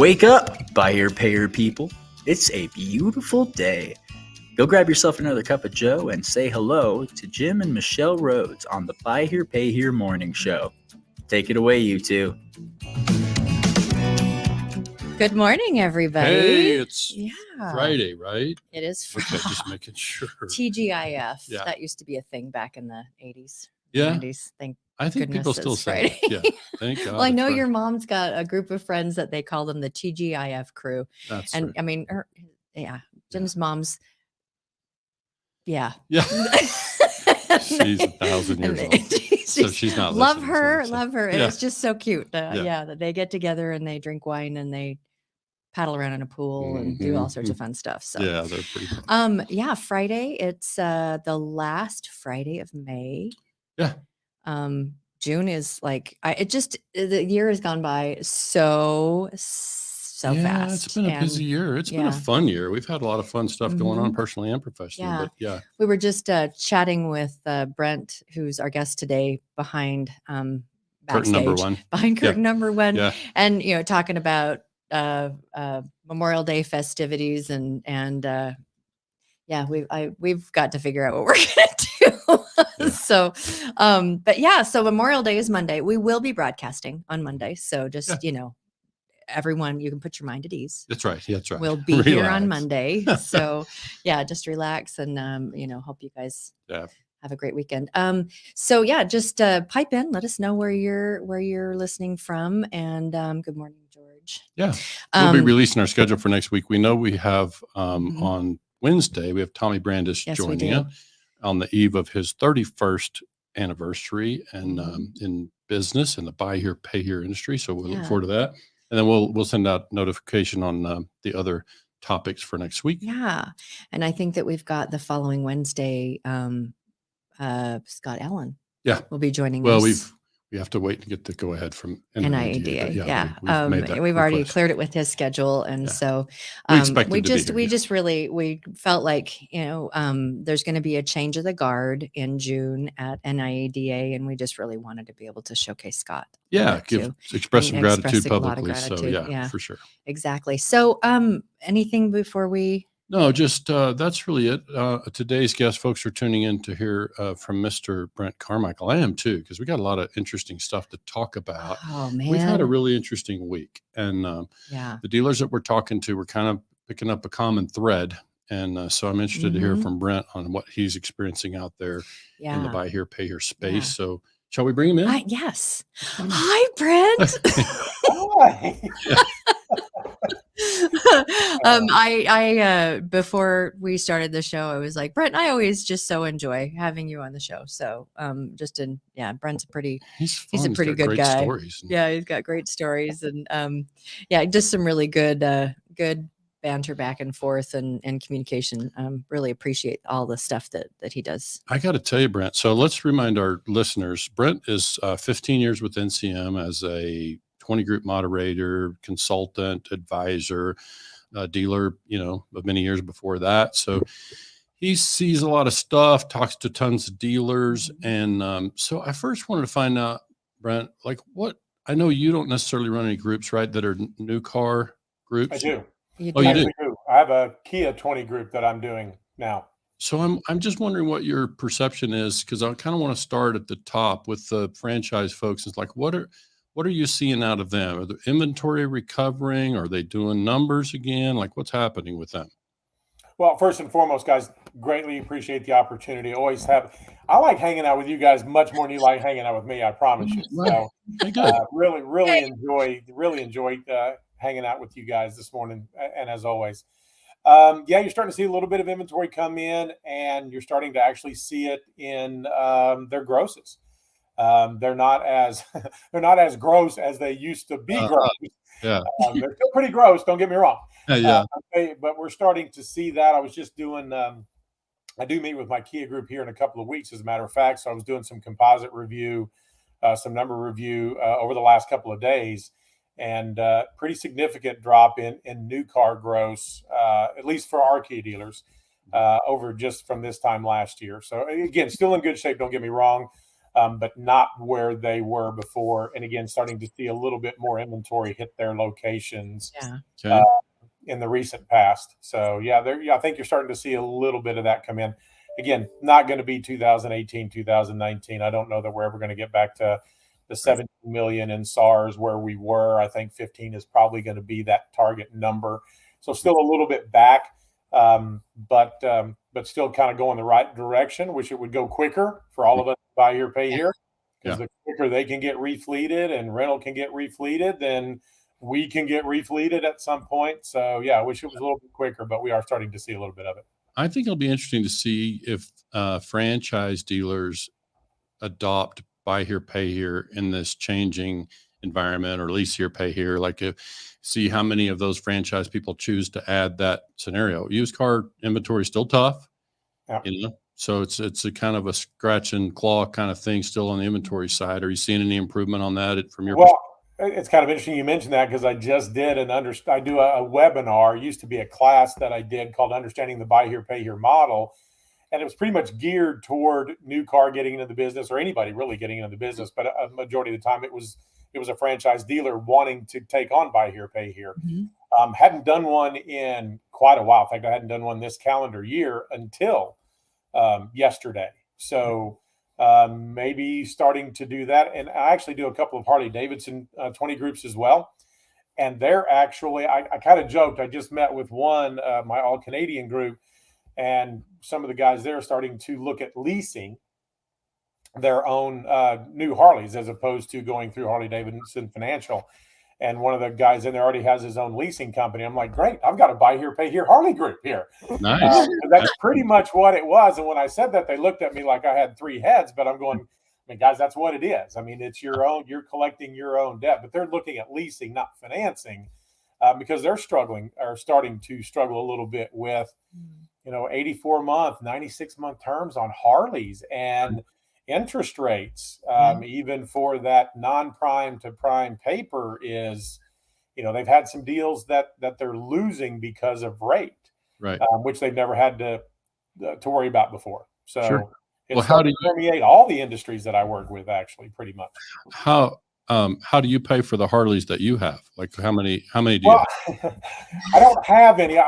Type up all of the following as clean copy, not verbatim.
Wake up, buy here, pay here people. It's a beautiful day. Go grab yourself another cup of joe and say hello to Jim and Michelle Rhoads on the Buy Here, Pay Here Morning Show. Take it away, you two. Good morning, everybody. Hey, it's Friday, right? It is Friday. Okay, just making sure. TGIF. Yeah. That used to be a thing back in the 80s, Yeah. 90s. I think goodness people still it's say Friday. it. Yeah. Thank God. Well, I know it's your Friday. mom's got a group of friends that they call them the TGIF crew. That's And right. I mean, Jim's mom's, Yeah. She's 1,000 years old. So she's not love listening, her. so Love her. Yeah. It's just so cute. Yeah. That they get together and they drink wine and they paddle around in a pool and do all sorts of fun stuff. So Yeah, they're pretty fun. Friday. It's the last Friday of May. Yeah. June is like the year has gone by so fast. It's been a busy year. It's been a fun year. We've had a lot of fun stuff going on personally and professionally. Yeah. But we were just chatting with Brent, who's our guest today, behind curtain number one. Behind curtain number one. Yeah. And talking about Memorial Day festivities and we've got to figure out what we're gonna do. Yeah. So Memorial Day is Monday. We will be broadcasting on Monday. So just everyone, you can put your mind at ease. That's right. Yeah, that's right. We'll be here on Monday. So just relax and hope you guys have a great weekend. Just pipe in, let us know where you're listening from, and good morning, George. Yeah. We'll be releasing our schedule for next week. We know we have on Wednesday, we have Tommy Brandis joining us on the eve of his 31st anniversary and in business in the buy here, pay here industry. So we'll look forward to that. And then we'll send out notification on the other topics for next week. Yeah. And I think that we've got the following Wednesday, Scott Allen. Yeah. Will be joining us. Well, we have to wait to get the go ahead from NIEDA. We've already cleared it with his schedule. And so we felt like, there's going to be a change of the guard in June at NIEDA. And we just really wanted to be able to showcase Scott. Yeah. Express some gratitude publicly. So for sure. Exactly. So anything before we... No, just that's really it. Today's guest, folks, are tuning in to hear from Mr. Brent Carmichael. I am too, because we got a lot of interesting stuff to talk about. Oh, man. We've had a really interesting week. And the dealers that we're talking to, we're kind of picking up a common thread. And so I'm interested to hear from Brent on what he's experiencing out there in the buy here, pay here space. Yeah. So shall we bring him in? Yes. Hi, Brent. Hi. I before we started the show, I was like, Brent, I always just so enjoy having you on the show. So Brent's he's a pretty good guy. Stories. Yeah, he's got great stories and just some really good banter back and forth and communication. Really appreciate all the stuff that he does. I got to tell you, Brent. So let's remind our listeners, Brent is 15 years with NCM as a 20 group moderator, consultant, advisor, dealer, of many years before that. So he sees a lot of stuff, talks to tons of dealers. And so I first wanted to find out, Brent, I know you don't necessarily run any groups, right, that are new car groups? I do. You do? I have a Kia 20 group that I'm doing now. So I'm just wondering what your perception is, because I kind of want to start at the top with the franchise folks. It's like, what are you seeing out of them? Are the inventory recovering? Are they doing numbers again? Like, what's happening with them? Well, first and foremost, guys, greatly appreciate the opportunity. I like hanging out with you guys much more than you like hanging out with me. I promise you. So, really enjoyed hanging out with you guys this morning. And as always, you're starting to see a little bit of inventory come in, and you're starting to actually see it in their grosses. They're not as gross as they used to be gross. Yeah. They're still pretty gross, don't get me wrong. Yeah. But we're starting to see that. I was just doing I do meet with my Kia group here in a couple of weeks, as a matter of fact. So I was doing some composite review, some number review over the last couple of days, and pretty significant drop in new car gross, at least for our Kia dealers, over just from this time last year. So again, still in good shape, don't get me wrong. but not where they were before. And again, starting to see a little bit more inventory hit their locations in the recent past. So I think you're starting to see a little bit of that come in. Again, not going to be 2018, 2019. I don't know that we're ever going to get back to the 17 million in SARs where we were. I think 15 is probably going to be that target number. So still a little bit back, but still kind of going the right direction. Wish it would go quicker for all of us to buy here, pay here. Because the quicker they can get refleeted and rental can get refleeted, then we can get refleeted at some point. So I wish it was a little bit quicker, but we are starting to see a little bit of it. I think it'll be interesting to see if franchise dealers adopt buy here, pay here in this changing environment, or lease here, pay here. Like, see how many of those franchise people choose to add that scenario. Used car inventory is still tough, so it's a kind of a scratch and claw kind of thing still on the inventory side. Are you seeing any improvement on that from your perspective? It's kind of interesting you mentioned that, because I just did I do a webinar. It used to be a class that I did called Understanding the Buy Here, Pay Here Model. And it was pretty much geared toward new car getting into the business, or anybody really getting into the business. But a majority of the time it was a franchise dealer wanting to take on Buy Here, Pay Here. Mm-hmm. Hadn't done one in quite a while. In fact, I hadn't done one this calendar year until yesterday. So maybe starting to do that. And I actually do a couple of Harley Davidson 20 groups as well. And they're actually, I kind of joked, I just met with one, my all Canadian group, and some of the guys there are starting to look at leasing their own new Harleys as opposed to going through Harley Davidson Financial. And one of the guys in there already has his own leasing company. I'm like, great, I've got a Buy Here, Pay Here Harley group here. Nice. That's pretty much what it was. And when I said that, they looked at me like I had three heads, but I'm going, I mean, guys, that's what it is. I mean, it's your own, you're collecting your own debt, but they're looking at leasing, not financing, because they're starting to struggle a little bit with, 84-month, 96-month terms on Harleys, and interest rates, even for that non-prime to prime paper is, they've had some deals that they're losing because of rate, right? Which they've never had to worry about before. So it's how do you permeate all the industries that I work with, actually, pretty much. How do you pay for the Harleys that you have? Like, how many do you have? I don't have any.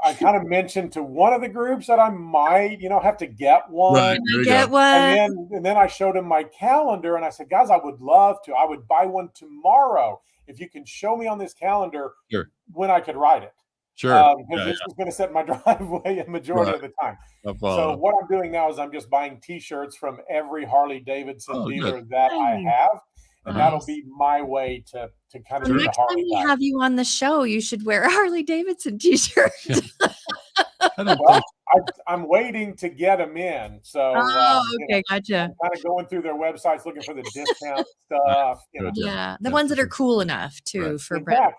I kind of mentioned to one of the groups that I might, have to get one. Right, get one. And then I showed him my calendar, and I said, guys, I would love to. I would buy one tomorrow if you can show me on this calendar when I could ride it. Sure. Because this was going to sit in my driveway a majority of the time. So what I'm doing now is I'm just buying T-shirts from every Harley Davidson dealer that I have. And that'll be my way to kind of do the next time we have you on the show, you should wear a Harley Davidson T-shirt. I'm waiting to get them in. So gotcha. I'm kind of going through their websites looking for the discount stuff. The ones that are cool enough too for Brent.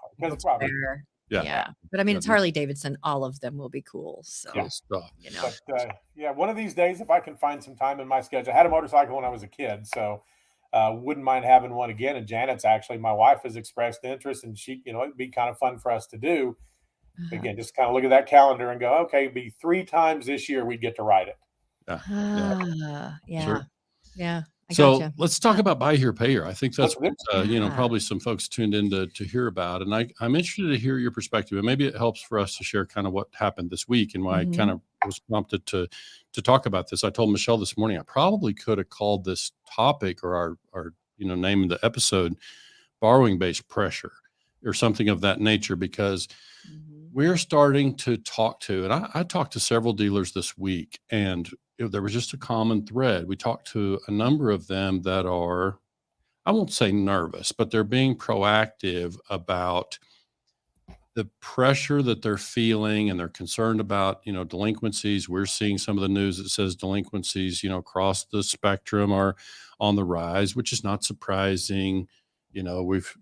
Yeah. But I mean, it's Harley Davidson. All of them will be cool. So, But, one of these days, if I can find some time in my schedule. I had a motorcycle when I was a kid, so wouldn't mind having one again. And Janet's actually, my wife, has expressed interest, and she, it'd be kind of fun for us to do. Again, just kind of look at that calendar and go, okay, it'd be 3 times this year we'd get to ride it. Yeah. So let's talk about Buy Here, Pay Here. I think that's what, probably some folks tuned in to hear about. And I'm interested to hear your perspective. And maybe it helps for us to share kind of what happened this week and why I kind of was prompted to talk about this. I told Michelle this morning, I probably could have called this topic or our name of the episode, borrowing-based pressure or something of that nature, because we're starting to talk to, and I talked to several dealers this week, and there was just a common thread. We talked to a number of them that are, I won't say nervous, but they're being proactive about the pressure that they're feeling, and they're concerned about, delinquencies. We're seeing some of the news that says delinquencies, across the spectrum are on the rise, which is not surprising. We've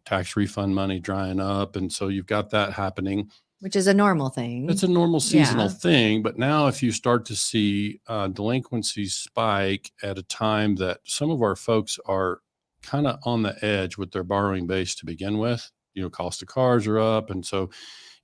tax refund money drying up. And so you've got that happening. Which is a normal thing. It's a normal seasonal thing. But now if you start to see delinquencies spike at a time that some of our folks are kind of on the edge with their borrowing base to begin with, cost of cars are up. And so,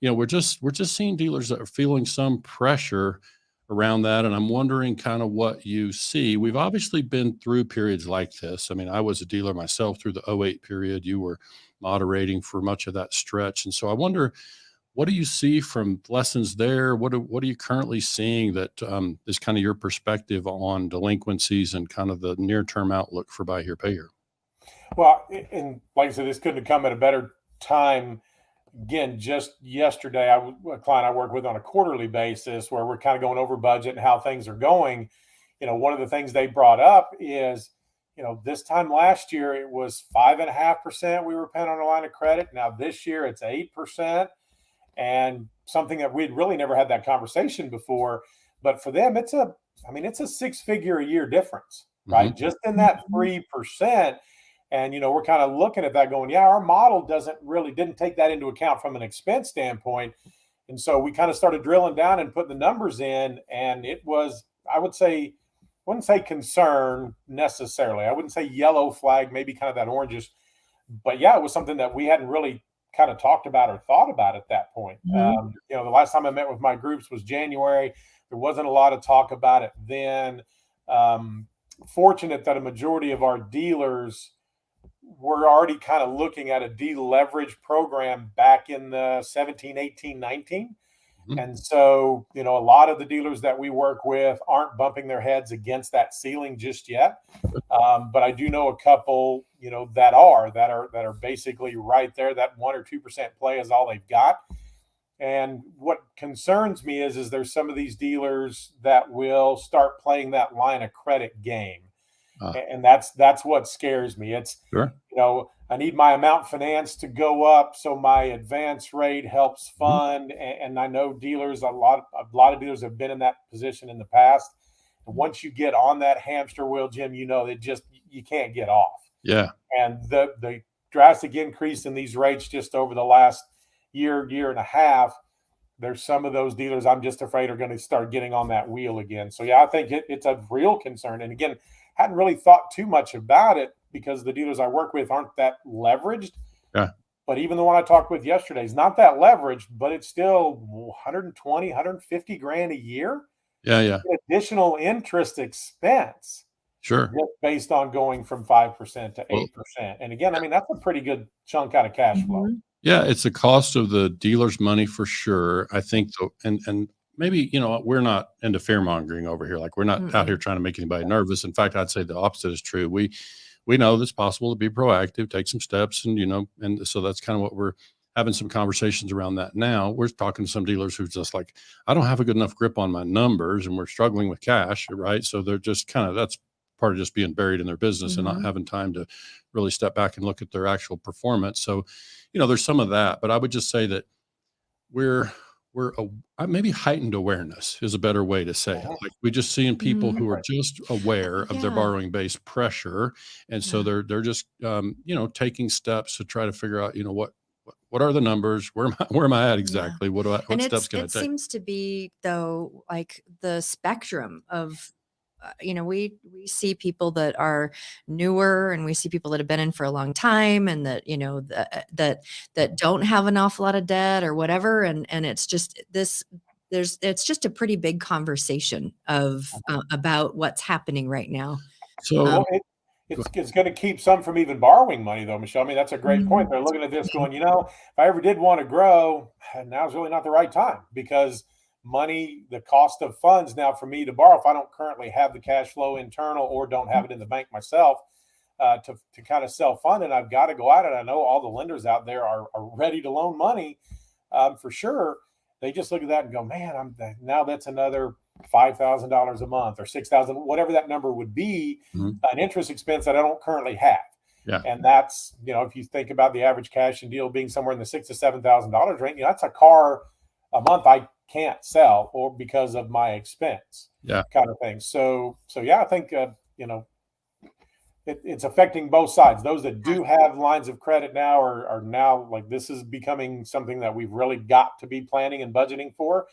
we're just seeing dealers that are feeling some pressure around that. And I'm wondering kind of what you see. We've obviously been through periods like this. I mean, I was a dealer myself through the '08 period. You were moderating for much of that stretch. And so I wonder, what do you see from lessons there? What are you currently seeing that is kind of your perspective on delinquencies and kind of the near-term outlook for buy here, pay here? Well, and like I said, this couldn't have come at a better time. Again, just yesterday, a client I work with on a quarterly basis where we're kind of going over budget and how things are going. One of the things they brought up is, this time last year it was 5.5% we were paying on our line of credit. Now this year it's 8%, and something that we'd really never had that conversation before. But for them, it's a 6-figure a year difference, right? Mm-hmm. Just in that 3%. And, we're kind of looking at that going, yeah, our model didn't take that into account from an expense standpoint. And so we kind of started drilling down and putting the numbers in. And it was, I wouldn't say concern necessarily. I wouldn't say yellow flag, maybe kind of that orangish. But yeah, it was something that we hadn't really kind of talked about or thought about at that point. Mm-hmm. The last time I met with my groups was January. There wasn't a lot of talk about it then. Fortunate that a majority of our dealers were already kind of looking at a deleverage program back in the 17, 18, 19. Mm-hmm. And so, a lot of the dealers that we work with aren't bumping their heads against that ceiling just yet. But I do know a couple, that are basically right there. That 1 or 2% play is all they've got. And what concerns me is there's some of these dealers that will start playing that line of credit game. And that's what scares me. It's, sure. I need my amount finance to go up so my advance rate helps fund. Mm-hmm. And I know dealers, a lot of dealers have been in that position in the past. And once you get on that hamster wheel, Jim, you can't get off. Yeah. And the drastic increase in these rates just over the last year and a half, there's some of those dealers I'm just afraid are going to start getting on that wheel again. So yeah, I think it's a real concern. And again, hadn't really thought too much about it because the dealers I work with aren't that leveraged. Yeah. But even the one I talked with yesterday is not that leveraged, but it's still 120, 150 grand a year. Yeah. Yeah. Additional interest expense. Sure. Just based on going from 5% to 8%. And again, that's a pretty good chunk out of cash flow. Mm-hmm. Yeah. It's a cost of the dealer's money for sure. I think so. And maybe, we're not into fear mongering over here. Like we're not out here trying to make anybody nervous. In fact, I'd say the opposite is true. We know it's possible to be proactive, take some steps, and, and so that's kind of what we're having some conversations around that now. We're talking to some dealers who's just like, I don't have a good enough grip on my numbers and we're struggling with cash. Right. So they're just that's part of just being buried in their business and not having time to really step back and look at their actual performance. So, there's some of that, but I would just say that we're maybe heightened awareness is a better way to say it. Like we're just seeing people who are just aware of their borrowing base pressure. And so they're just, taking steps to try to figure out, what are the numbers? Where am I at exactly? What steps can I take? It seems to be though, like the spectrum of, we see people that are newer and we see people that have been in for a long time and that, that don't have an awful lot of debt or whatever. And it's just it's just a pretty big conversation of about what's happening right now. So it's going to keep some from even borrowing money though, Michelle. That's a great point. They're looking at this going, if I ever did want to grow, now's really not the right time because the cost of funds now for me to borrow, if I don't currently have the cash flow internal or don't have it in the bank myself to kind of self-fund, and I've got to go out and I know all the lenders out there are ready to loan money for sure. They just look at that and go, man, now that's another $5,000 a month or $6,000, whatever that number would be, an interest expense that I don't currently have. Yeah. And that's, if you think about the average cash and deal being somewhere in the $6,000 to $7,000 range, that's a car a month I can't sell or because of my expense kind of thing. So yeah, I think, it's affecting both sides. Those that do have lines of credit now are now like, this is becoming something that we've really got to be planning and budgeting for.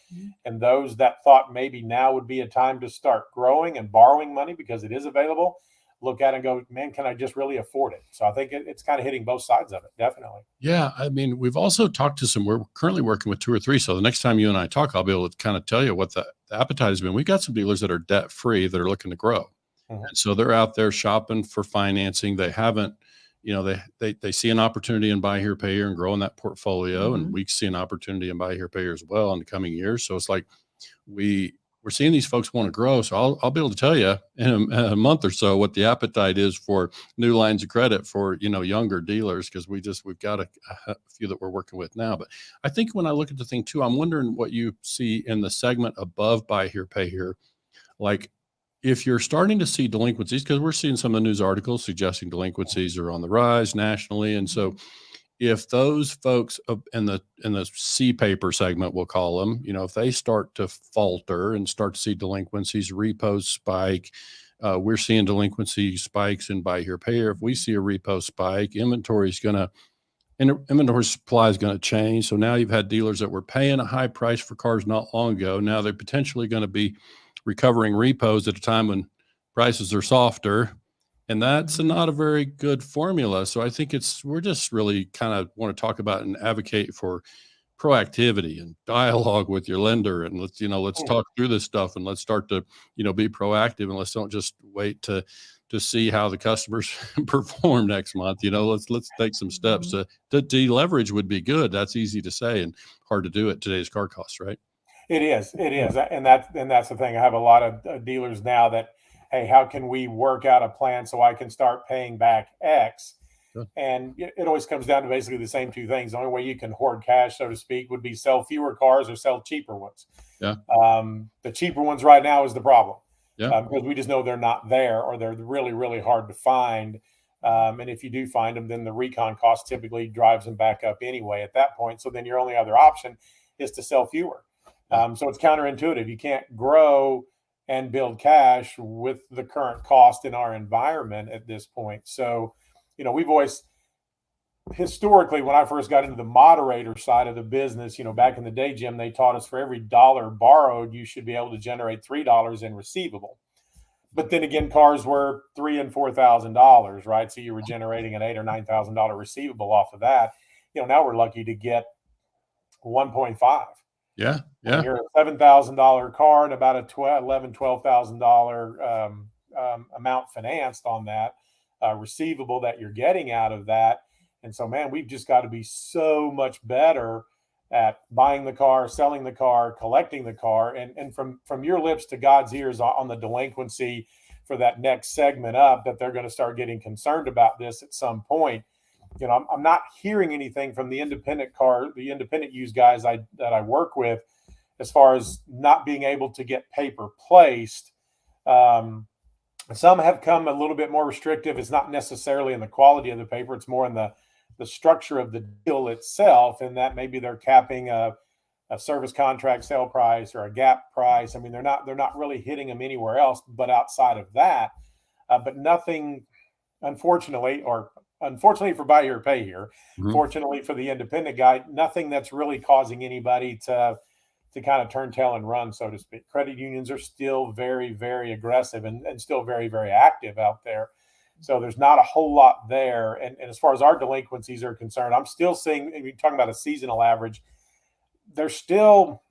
And those that thought maybe now would be a time to start growing and borrowing money because it is available, look at it and go, man, can I just really afford it? So I think it's kind of hitting both sides of it. Definitely. Yeah. I mean, we've also talked to we're currently working with 2 or 3. So the next time you and I talk, I'll be able to kind of tell you what the appetite has been. We've got some dealers that are debt free that are looking to grow. Mm-hmm. And so they're out there shopping for financing. They haven't, they see an opportunity in buy here, pay here and growing that portfolio. Mm-hmm. And we see an opportunity in buy here, pay here as well in the coming years. So it's like, we're seeing these folks want to grow. So I'll be able to tell you in a month or so what the appetite is for new lines of credit for, younger dealers. Cause we've got a few that we're working with now. But I think when I look at the thing too, I'm wondering what you see in the segment above buy here, pay here. Like if you're starting to see delinquencies, cause we're seeing some of the news articles suggesting delinquencies are on the rise nationally. And so if those folks in the C paper segment, we'll call them, if they start to falter and start to see delinquencies, repos spike, we're seeing delinquency spikes in buy here, pay here. If we see a repo spike, inventory supply is going to change. So now you've had dealers that were paying a high price for cars not long ago. Now they're potentially going to be recovering repos at a time when prices are softer. And that's not a very good formula. So I think we're just really kind of want to talk about and advocate for proactivity and dialogue with your lender. And let's talk through this stuff and let's start to, be proactive and let's don't just wait to see how the customers perform next month. Let's take some steps to deleverage would be good. That's easy to say and hard to do at today's car costs, right? It is. And that's the thing. I have a lot of dealers now that, hey, how can we work out a plan so I can start paying back X? Sure. And it always comes down to basically the same 2 things. The only way you can hoard cash, so to speak, would be sell fewer cars or sell cheaper ones. Yeah. The cheaper ones right now is the problem. Yeah. Because we just know they're not there or they're really, really hard to find. And if you do find them, then the recon cost typically drives them back up anyway at that point. So then your only other option is to sell fewer. So it's counterintuitive. You can't grow and build cash with the current cost in our environment at this point. So, we've always historically, when I first got into the moderator side of the business, back in the day, Jim, they taught us for every dollar borrowed, you should be able to generate $3 in receivable. But then again, cars were $3,000 and $4,000, right? So you were generating an $8,000 or $9,000 receivable off of that. Now we're lucky to get 1.5. Yeah. When you're a $7,000 car and about a $12,000 amount financed on that receivable that you're getting out of that. And so, man, we've just got to be so much better at buying the car, selling the car, collecting the car. And from your lips to God's ears on the delinquency for that next segment up, that they're going to start getting concerned about this at some point. I'm not hearing anything from the independent used guys that I work with as far as not being able to get paper placed. Some have come a little bit more restrictive. It's not necessarily in the quality of the paper. It's more in the structure of the deal itself, and that maybe they're capping a service contract sale price or a gap price. I mean, they're not really hitting them anywhere else but outside of that. But nothing, unfortunately for buy here, pay here, fortunately for the independent guy, nothing that's really causing anybody to kind of turn tail and run, so to speak. Credit unions are still very, very aggressive and still very, very active out there. So there's not a whole lot there. And as far as our delinquencies are concerned, I'm still seeing, you're talking about a seasonal average, they're still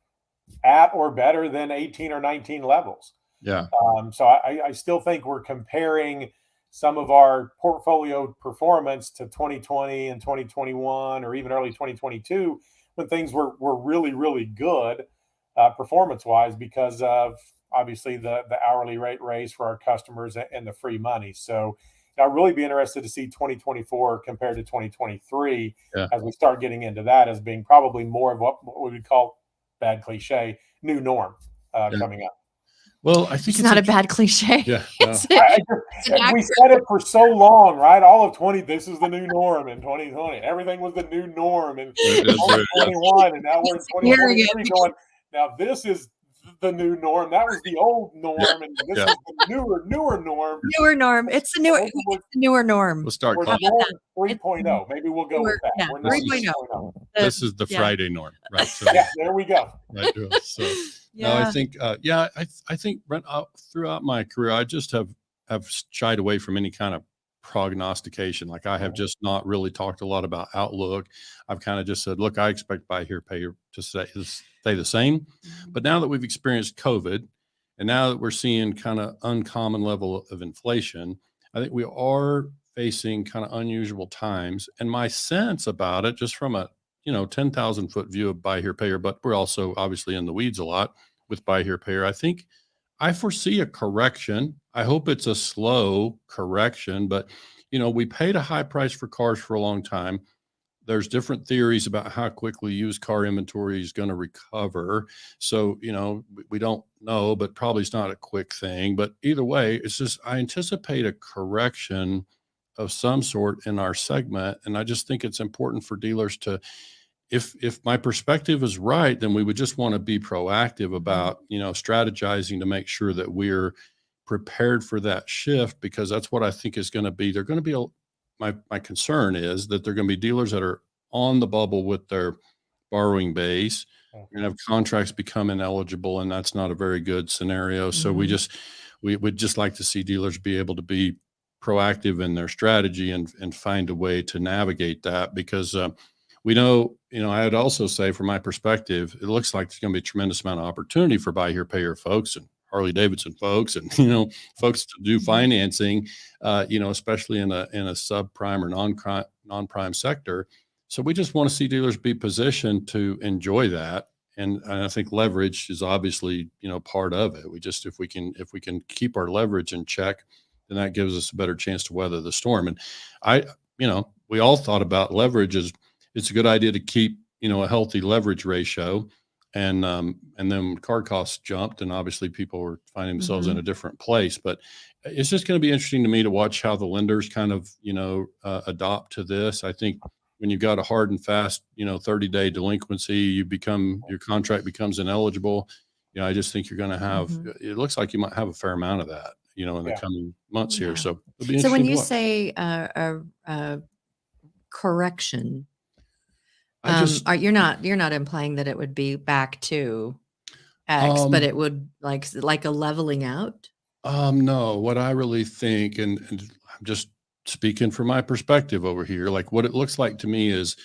at or better than 18 or 19 levels. Yeah. So I still think we're comparing some of our portfolio performance to 2020 and 2021 or even early 2022 when things were really, really good performance-wise because of obviously the hourly rate raise for our customers and the free money. So I'd really be interested to see 2024 compared to 2023 as we start getting into that as being probably more of what we would call, bad cliche, new norm coming up. Well, I think it's not a bad cliche. Yeah. We said it for so long, right? All of 20, this is the new norm in 2020. Everything was the new norm in 2021, and now we're in 2023 going, now this is the new norm. That was the old norm, and this is the newer norm. Newer norm. It's the newer norm. We'll start calling it 3.0. Maybe we'll go with that. 3.0. This is the Friday norm, right? So, there we go. Right. So. Yeah. No, I think, I think Brent, throughout my career, I just have have shied away from any kind of prognostication. Like I have just not really talked a lot about outlook. I've kind of just said, look, I expect buy here, pay here to stay the same. But now that we've experienced COVID, and now that we're seeing kind of uncommon level of inflation, I think we are facing kind of unusual times. And my sense about it, just from a 10,000 foot view of buy here, pay here, but we're also obviously in the weeds a lot with buy here, pay here. I think I foresee a correction. I hope it's a slow correction, but we paid a high price for cars for a long time. There's different theories about how quickly used car inventory is going to recover. So, we don't know, but probably it's not a quick thing. But either way, it's just, I anticipate a correction of some sort in our segment. And I just think it's important for dealers to, if my perspective is right, then we would just want to be proactive about, strategizing to make sure that we're prepared for that shift, because that's what I think is going to be. They're going to be my concern is that they're going to be dealers that are on the bubble with their borrowing base. You're going to have contracts become ineligible, and that's not a very good scenario. So we would just like to see dealers be able to be proactive in their strategy and find a way to navigate that, because we know, I'd also say from my perspective, it looks like there's going to be a tremendous amount of opportunity for buy here, pay here folks and Harley Davidson folks and, folks to do financing, especially in a subprime or non-prime sector. So we just want to see dealers be positioned to enjoy that. And I think leverage is obviously, part of it. If we can keep our leverage in check, then that gives us a better chance to weather the storm. And we all thought about leverage as it's a good idea to keep, a healthy leverage ratio. And then when car costs jumped, and obviously people were finding themselves in a different place. But it's just going to be interesting to me to watch how the lenders kind of, adopt to this. I think when you've got a hard and fast, 30-day delinquency, your contract becomes ineligible. I just think you're going to have, it looks like you might have a fair amount of that, in the coming months here. So it'll be interesting. So when you say correction, you're not implying that it would be back to X, but it would like a leveling out? No, what I really think, and I'm just speaking from my perspective over here, like what it looks like to me is,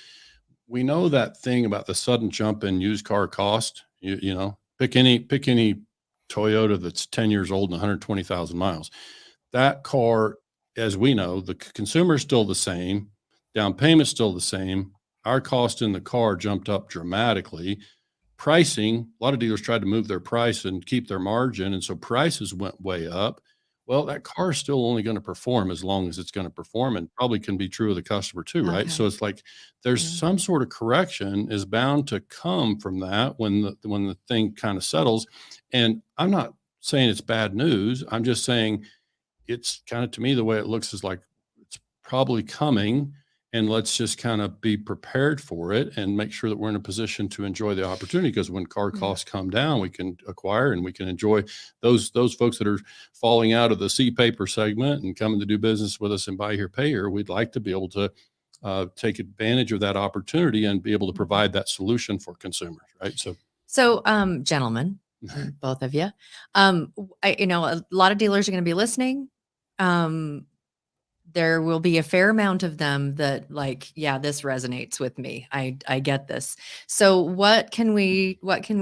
we know that thing about the sudden jump in used car cost. Pick any Toyota that's 10 years old and 120,000 miles. That car, as we know, the consumer is still the same, down payment's still the same. Our cost in the car jumped up dramatically. Pricing, a lot of dealers tried to move their price and keep their margin, and so prices went way up. Well, that car is still only going to perform as long as it's going to perform, and probably can be true of the customer too, right? Okay. So it's like there's some sort of correction is bound to come from that when the thing kind of settles. And I'm not saying it's bad news. I'm just saying it's kind of, to me, the way it looks is like it's probably coming. And let's just kind of be prepared for it and make sure that we're in a position to enjoy the opportunity, because when car costs come down, we can acquire and we can enjoy those folks that are falling out of the C-paper segment and coming to do business with us and buy here, pay here. We'd like to be able to take advantage of that opportunity and be able to provide that solution for consumers, right? So, gentlemen, both of you, a lot of dealers are going to be listening. There will be a fair amount of them that this resonates with me. I get this. So what can we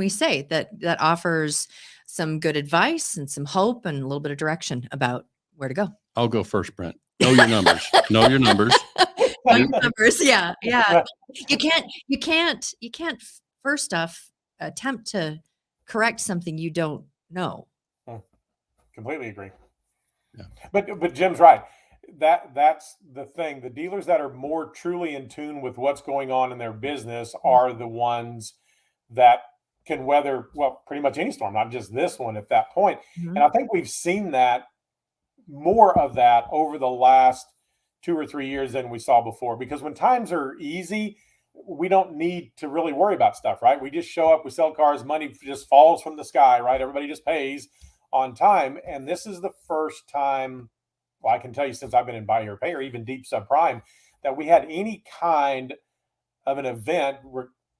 say that offers some good advice and some hope and a little bit of direction about where to go? I'll go first, Brent. Know your numbers. Know your numbers. Know your numbers. Yeah. You can't first off attempt to correct something you don't know. Completely agree. Yeah. But Jim's right. That's the thing. The dealers that are more truly in tune with what's going on in their business are the ones that can weather, well, pretty much any storm, not just this one at that point. And I think we've seen that, more of that over the last 2 or 3 years than we saw before, because when times are easy, we don't need to really worry about stuff, right? We just show up, we sell cars, money just falls from the sky, right? Everybody just pays on time. And this is the first time, well, I can tell you since I've been in buy here, pay here, even deep subprime, that we had any kind of an event,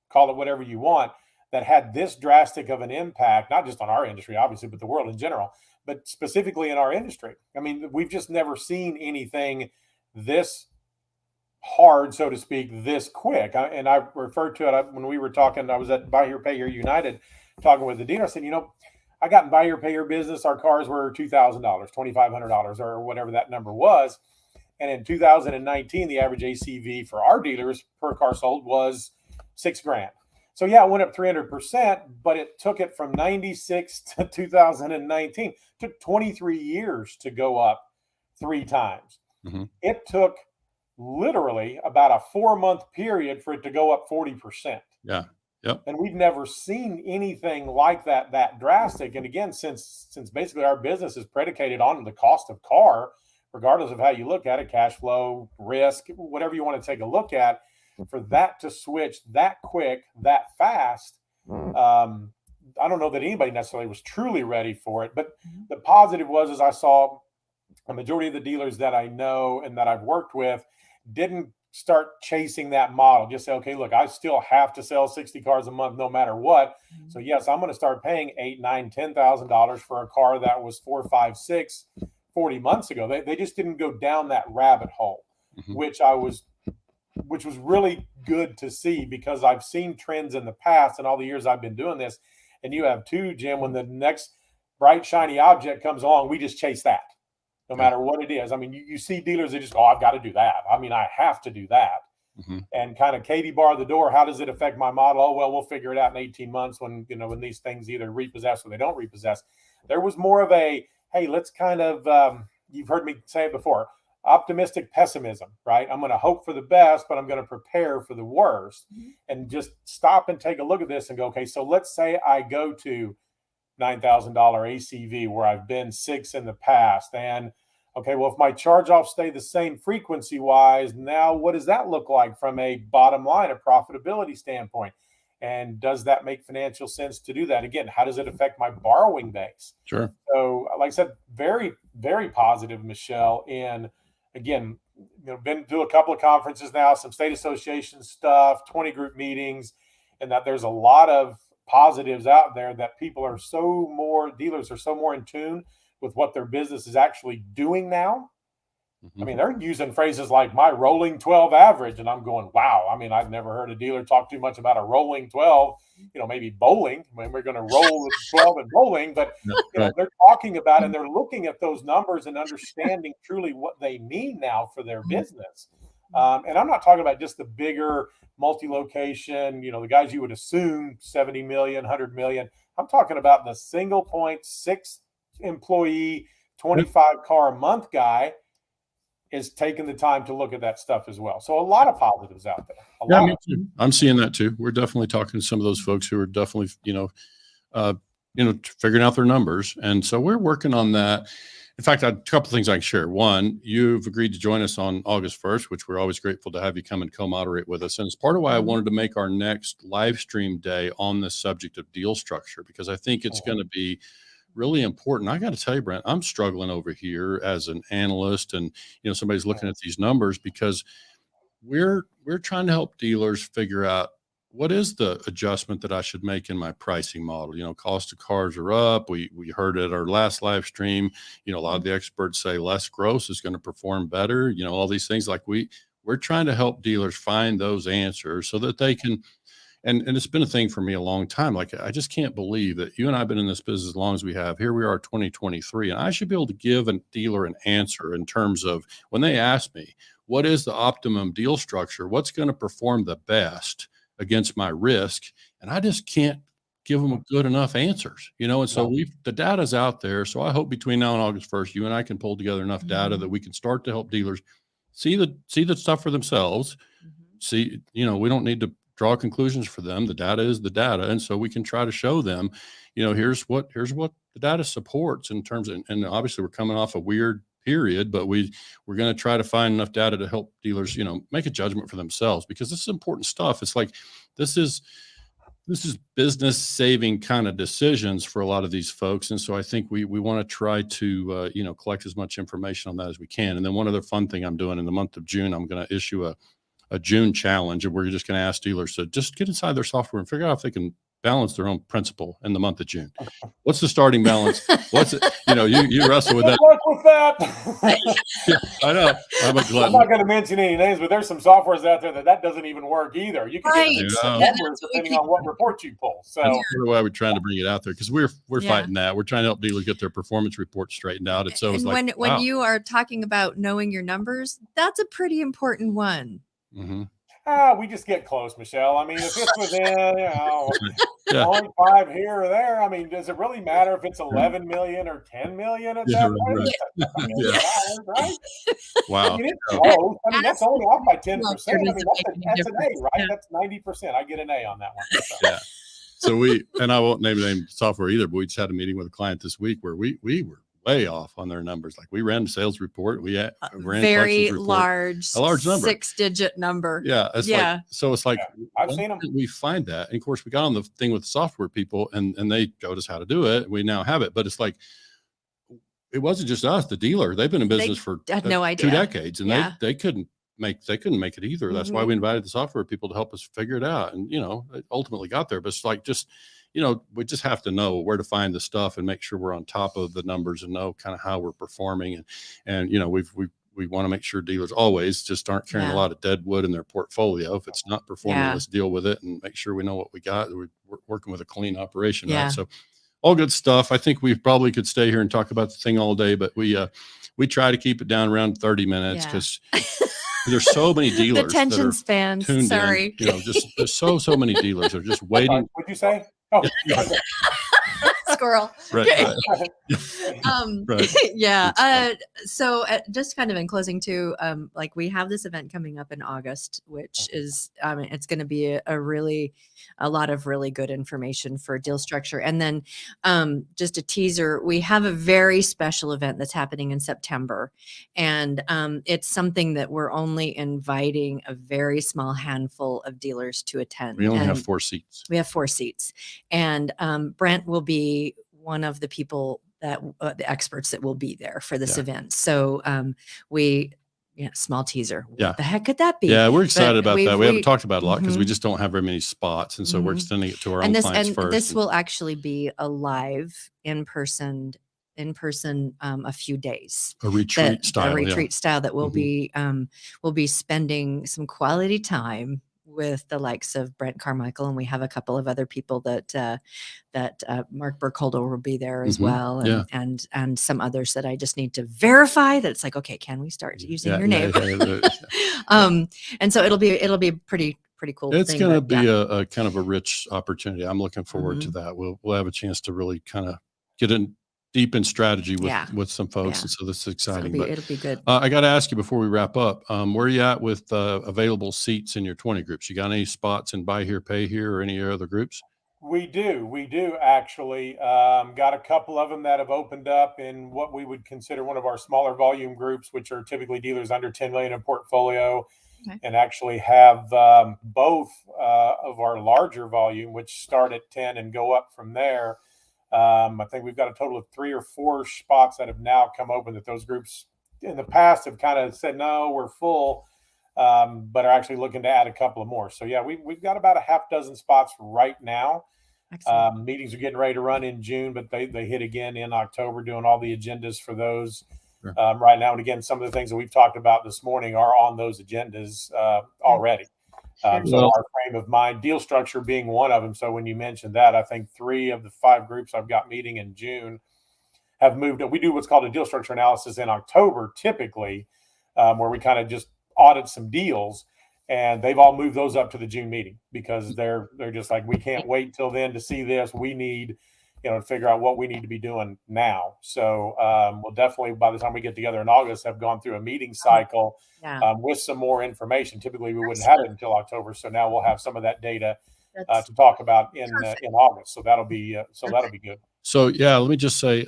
call it whatever you want, that had this drastic of an impact, not just on our industry, obviously, but the world in general. but specifically in our industry. I mean, we've just never seen anything this hard, so to speak, this quick. And I referred to it when we were talking. I was at Buy Here, Pay Here United talking with the dealer. I said, I got in Buy Here, Pay Here business. Our cars were $2,000, $2,500, or whatever that number was. And in 2019, the average ACV for our dealers per car sold was $6,000. So yeah, it went up 300%, but it took it from 96 to 2019. It took 23 years to go up 3 times. Mm-hmm. It took literally about a 4-month period for it to go up 40%. Yeah. Yep. And we've never seen anything like that drastic. And again, since basically our business is predicated on the cost of car, regardless of how you look at it, cash flow, risk, whatever you want to take a look at, for that to switch that quick, that fast, I don't know that anybody necessarily was truly ready for it. But the positive was I saw a majority of the dealers that I know and that I've worked with didn't start chasing that model. Just say, okay, look, I still have to sell 60 cars a month no matter what. So yes, I'm going to start paying $8,000, $9,000, $10,000 for a car that was 4, 5, 6, 40 months ago. They just didn't go down that rabbit hole, which was really good to see, because I've seen trends in the past and all the years I've been doing this. And you have too, Jim, when the next bright, shiny object comes along, we just chase that. No matter what it is. I mean, you see dealers that just, I've got to do that. I mean, I have to do that. And kind of Katie bar the door. How does it affect my model? Oh, well, we'll figure it out in 18 months when these things either repossess or they don't repossess. There was more of a, hey, let's kind of, you've heard me say it before, optimistic pessimism, right? I'm going to hope for the best, but I'm going to prepare for the worst, and just stop and take a look at this and go, okay, so let's say I go to $9,000 ACV where I've been 6 in the past. And okay, well, if my charge-offs stay the same frequency wise, now what does that look like from a bottom line, a profitability standpoint? And does that make financial sense to do that? Again, how does it affect my borrowing base? Sure. So like I said, very, very positive, Michelle. And again, been to a couple of conferences now, some state association stuff, 20 group meetings, and that there's a lot of positives out there that dealers are so more in tune with what their business is actually doing now. I mean, they're using phrases like my rolling 12 average, and I'm going, wow. I mean, I've never heard a dealer talk too much about a rolling 12, maybe bowling when we're going to roll with 12 and bowling, but they're talking about it and they're looking at those numbers and understanding truly what they mean now for their business. And I'm not talking about just the bigger multi-location, the guys you would assume 70 million, 100 million. I'm talking about the single point, 6 employee, 25 car a month guy is taking the time to look at that stuff as well. So a lot of positives out there. Me too. I'm seeing that too. We're definitely talking to some of those folks who are definitely, figuring out their numbers. And so we're working on that. In fact, a couple of things I can share. One, you've agreed to join us on August 1st, which we're always grateful to have you come and co-moderate with us. And it's part of why I wanted to make our next live stream day on this subject of deal structure, because I think it's going to be really important. I got to tell you, Brent, I'm struggling over here as an analyst and, somebody's looking at these numbers, because we're trying to help dealers figure out what is the adjustment that I should make in my pricing model. Cost of cars are up. We heard at our last live stream, a lot of the experts say less gross is going to perform better. All these things, like we're trying to help dealers find those answers so that they can. And it's been a thing for me a long time. Like, I just can't believe that you and I have been in this business as long as we have. Here we are, 2023, and I should be able to give a dealer an answer in terms of when they ask me, what is the optimum deal structure? What's going to perform the best against my risk? And I just can't give them a good enough answers, and so the data's out there. So I hope between now and August 1st, you and I can pull together enough data that we can start to help dealers see the stuff for themselves. See, we don't need to draw conclusions for them. The data is the data. And so we can try to show them, here's what the data supports in terms of, and obviously we're coming off a weird period, but we're going to try to find enough data to help dealers, make a judgment for themselves, because this is important stuff. It's like, this is business saving kind of decisions for a lot of these folks. And so I think we want to try to, collect as much information on that as we can. And then one other fun thing I'm doing in the month of June, I'm going to issue a June challenge, and we're just going to ask dealers to just get inside their software and figure out if they can balance their own principal in the month of June. What's the starting balance? What's it? You wrestle with that. Good luck with that. Yeah, I know. I'm not going to mention any names, but there's some softwares out there that doesn't even work either. You can get some numbers depending on what report you pull. So that's why we're trying to bring it out there, because we're fighting that. We're trying to help dealers get their performance reports straightened out. And so it's like, when you are talking about knowing your numbers, that's a pretty important one. Mm-hmm. We just get close, Michelle. I mean, if it's within, 0.5 here or there, I mean, does it really matter if it's 11 million or 10 million at that point? Right? Wow. I mean, it's close. I mean, that's only off by 10%. I mean, that's an A, right? That's 90%. I get an A on that one. So. Yeah. So and I won't name the name software either, but we just had a meeting with a client this week where we were way off on their numbers. Like we ran the sales report. We ran very report, a large number, 6-digit number. Yeah. It's like, I've seen them. We find that. And of course we got on the thing with the software people and they showed us how to do it. We now have it, but it's like, it wasn't just us, the dealer. They've been in business for no idea. 2 decades and they couldn't make it either. That's why we invited the software people to help us figure it out. And, it ultimately got there, but it's like, we just have to know where to find the stuff and make sure we're on top of the numbers and know kind of how we're performing. And we want to make sure dealers always just aren't carrying a lot of dead wood in their portfolio. If it's not performing, let's deal with it and make sure we know what we got. We're working with a clean operation, right? So all good stuff. I think we probably could stay here and talk about the thing all day, but we try to keep it down around 30 minutes because there's so many dealers. The attention span. Sorry. There's so many dealers are just waiting. What'd you say? Oh, squirrel. Right. Right. So just kind of in closing too, like we have this event coming up in August, which is, it's going to be a lot of really good information for deal structure. And then just a teaser, we have a very special event that's happening in September. And it's something that we're only inviting a very small handful of dealers to attend. We only have 4 seats. We have 4 seats. And Brent will be one of the people that the experts that will be there for this event. So small teaser. What the heck could that be? Yeah, we're excited about that. We haven't talked about it a lot because we just don't have very many spots. And so we're extending it to our own clients first. This will actually be a live in-person a few days. A retreat style that we'll be spending some quality time with the likes of Brent Carmichael, and we have a couple of other people that Mark Burkholder will be there as well, and some others that I just need to verify that it's like, okay, can we start using your name? And so it'll be pretty cool. It's going to be a kind of a rich opportunity. I'm looking forward to that. We'll have a chance to really kind of get in deep in strategy with some folks. And so this is exciting. It'll be good. I got to ask you before we wrap up, where are you at with available seats in your 20 groups? You got any spots in Buy Here, Pay Here or any other groups? We do actually. Got a couple of them that have opened up in what we would consider one of our smaller volume groups, which are typically dealers under 10 million in portfolio. Okay. And actually have both of our larger volume, which start at 10 and go up from there. I think we've got a total of 3 or 4 spots that have now come open that those groups in the past have kind of said, no, we're full, but are actually looking to add a couple of more. So, we've got about a half dozen spots right now. Meetings are getting ready to run in June, but they hit again in October, doing all the agendas for those right now. And again, some of the things that we've talked about this morning are on those agendas already. So our frame of mind, deal structure being one of them. So when you mentioned that, I think 3 of the 5 groups I've got meeting in June have moved. We do what's called a deal structure analysis in October, typically, where we kind of just audit some deals, and they've all moved those up to the June meeting because they're just like, we can't wait till then to see this. We need, to figure out what we need to be doing now. So we'll definitely, by the time we get together in August, have gone through a meeting cycle with some more information. Typically, we wouldn't have it until October. So now we'll have some of that data to talk about in August. So that'll be good. So, let me just say,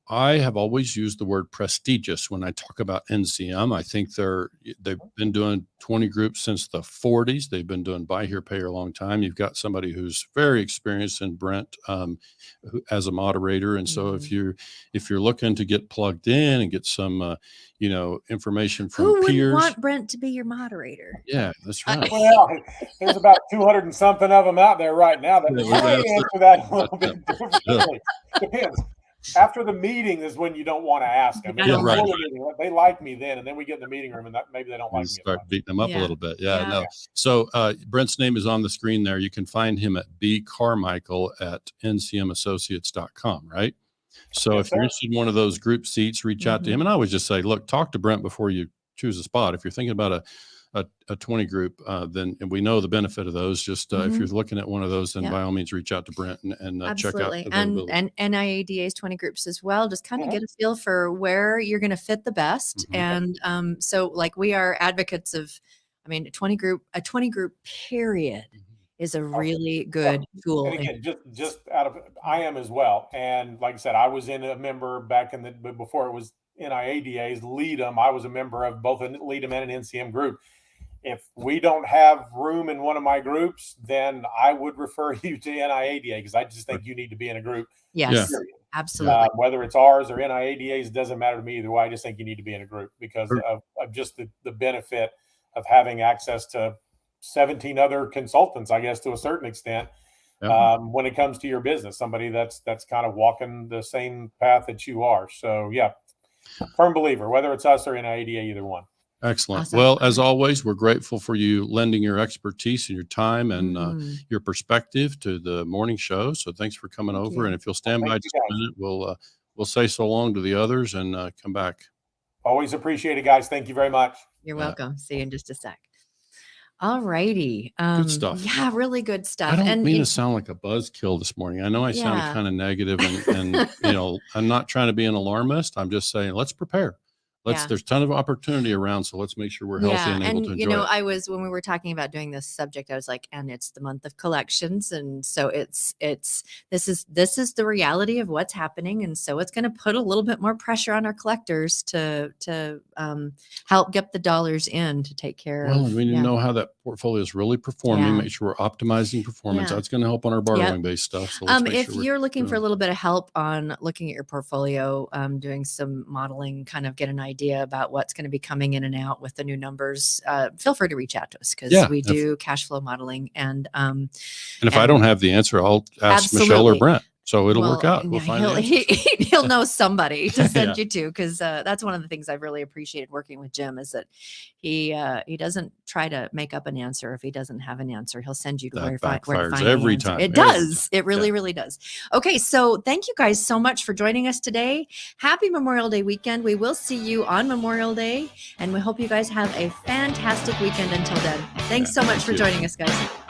I have always used the word prestigious when I talk about NCM. I think they've been doing 20 groups since the 40s. They've been doing buy here, pay here a long time. You've got somebody who's very experienced in Brent as a moderator. And so if you're looking to get plugged in and get some information from Who peers, wouldn't want Brent to be your moderator? Yeah, that's right. Well, there's about 200 and something of them out there right now that might answer that a little bit differently. Depends. After the meeting is when you don't want to ask them. Yeah, right. They like me then, and then we get in the meeting room, and maybe they don't like me. Start beating them up a little bit. Yeah. No. So Brent's name is on the screen there. You can find him at bcarmichael@ncmassociates.com, right? So if you're interested in one of those group seats, reach out to him. And I always just say, look, talk to Brent before you choose a spot. If you're thinking about a 20 group, then and we know the benefit of those. Just if you're looking at one of those, then by all means reach out to Brent and check out availability. And NIADA's 20 groups as well. Just kind of get a feel for where you're going to fit the best. And so like we are advocates of, I mean, a 20 group period is a really good tool. And again, just out of, I am as well. And like I said, I was in a member back before it was NIADA's LEADM. I was a member of both a LEADM and an NCM group. If we don't have room in one of my groups, then I would refer you to NIADA because I just think you need to be in a group. Yes, absolutely. Whether it's ours or NIADA's, doesn't matter to me either way. I just think you need to be in a group because of just the benefit of having access to 17 other consultants, I guess, to a certain extent. When it comes to your business, somebody that's kind of walking the same path that you are. So yeah, firm believer, whether it's us or NIADA, either one. Excellent. Awesome. Well, as always, we're grateful for you lending your expertise and your time and your perspective to the morning show. So thanks for coming over. And if you'll stand by just a minute, we'll say so long to the others and come back. Always appreciate it, guys. Thank you very much. You're welcome. See you in just a sec. All righty. Good stuff. Yeah, really good stuff. I don't mean to sound like a buzzkill this morning. I know I sound kind of negative and I'm not trying to be an alarmist. I'm just saying, let's prepare. There's a ton of opportunity around. So let's make sure we're healthy and able to enjoy it. When we were talking about doing this subject, I was like, and it's the month of collections. And so this is the reality of what's happening. And so it's going to put a little bit more pressure on our collectors to help get the dollars in to take care of. Well, we need to know how that portfolio is really performing, make sure we're optimizing performance. That's going to help on our borrowing based stuff. So if you're looking for a little bit of help on looking at your portfolio, doing some modeling, kind of get an idea about what's going to be coming in and out with the new numbers, feel free to reach out to us because we do cash flow modeling. And if I don't have the answer, I'll ask Michelle or Brent. So it'll work out. We'll find he'll know somebody to send you to, because that's one of the things I've really appreciated working with Jim is that he doesn't try to make up an answer. If he doesn't have an answer, he'll send you to where to find every time. It does. It really, really does. Okay, so thank you guys so much for joining us today. Happy Memorial Day weekend. We will see you on Memorial Day, and we hope you guys have a fantastic weekend until then. Thanks so much for joining us, guys.